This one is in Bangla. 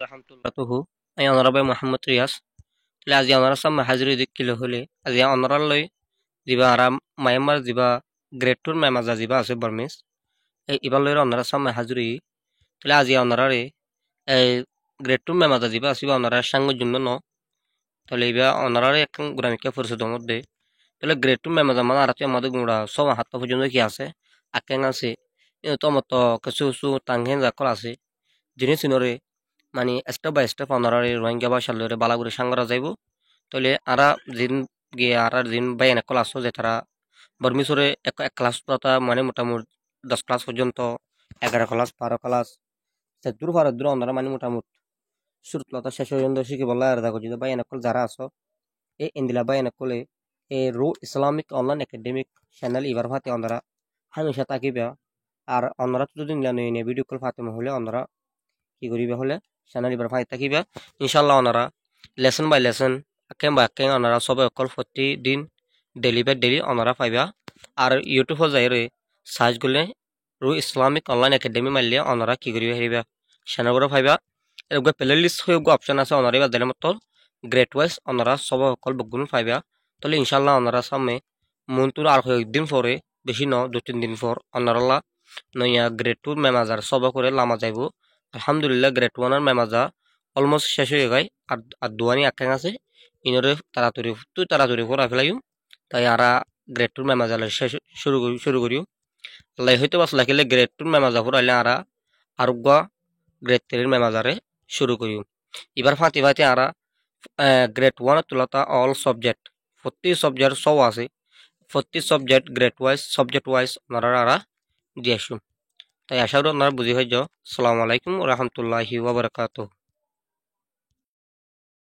রহমতুল্লাহু আমি অনারবে মোহাম্মদ রিয়াজ তাহলে আজি অনার সামনে হাজির কিলো হলে আজি অনারার লই দিবা আরাম মায়ামার দিবা গ্রেড টুর মেমাজা দিবা আছে বর্মিস এই ইবার লইর অনারা সামনে হাজির তাহলে আজি অনারারে এই গ্রেড টুর মেমাজা দিবা আসিবা অনারা সাঙ্গর জন্য ন তাহলে ইবা অনারারে এক গুরামিকা পরিষদের মধ্যে তাহলে গ্রেড টু মেমাজা মানে আর আমাদের গুঁড়া সব হাত পর্যন্ত কি আছে আকেন আছে তো মতো কিছু কিছু টাংহেন জাকল আছে জিনিস ইনরে মানে স্টেপ বাই স্টেপ অনারারে রোহিঙ্গা ভাষা লইরে বালাগুড়ি সাঙ্গরা যাইব তাহলে আরা দিন গিয়ে আর দিন বাই এনে ক্লাস যে তারা বর্মিসরে এক এক ক্লাস পাতা মানে মোটামুটি 10 ক্লাস পর্যন্ত 11 ক্লাস 12 ক্লাস দূর ভারত দূর অনারা মানে মোটামুটি শুরুতলতা শেষ পর্যন্ত শিখি বলা আর দেখো যদি বাই এনে যারা আছো এই ইন্দিলা বাই এনে এই রো ইসলামিক অনলাইন একাডেমিক চ্যানেল ইবার ফাতে অনারা হামেশা তাকিবা আর অনারা যদি নিলানো ভিডিও কল ফাতে হলে অনারা কি করিবা হলে চ্যানেল ইবার ফাতে তাকিবা ইনশাআল্লাহ অনারা লেসন বাই লেসন আকেম বা আকেম অনারা সবে অকল প্রতিদিন ডেলি বাই ডেলি অনারা পাইবা আর ইউটিউবত যাইরে সার্চ করলে রু ইসলামিক অনলাইন একাডেমি মারলে অনারা কি করিবা হেরিবা চ্যানেলগুলো পাইবা এরকম প্লে লিস্ট হয়ে অপশন আছে অনারা বা দিলের মতো গ্রেড ওয়াইজ অনারা সব অকল বগুন পাইবা তাহলে ইনশাআল্লাহ অনারা সামনে মন্তুর আর কয়েকদিন পরে বেশি ন 2-3 দিন পর অনারা নইয়া গ্রেড টু মেমাজার সব করে লামা যাইব আলহামদুলিল্লাহ গ্রেড ওয়ানের মেমাজা অলমোস্ট শেষ হয়ে যায় আর দুয়ানি আকাং আছে ইনরে তাড়াতাড়ি করা ফেলাইম তাই আরা গ্রেড টুর মেমাজালে শুরু করিও লাই হয়তো বাস লাগিলে গ্রেড টুর মেমাজা ফুরাইলে আরা আরোগ্য গ্রেড 3 মেমাজারে শুরু করিও এবার ফাঁতি ফাঁতি আরা গ্রেড 1 তুলতা অল সাবজেক্ট প্রতি সাবজেক্ট সব আছে প্রতি subject grade wise subject wise ওনারা আরা দিয়ে আসুন তাই আশা করি ওনারা বুঝি হয়ে যাও আসসালামু আলাইকুম রহমতুল্লাহি ওয়া বারাকাতুহু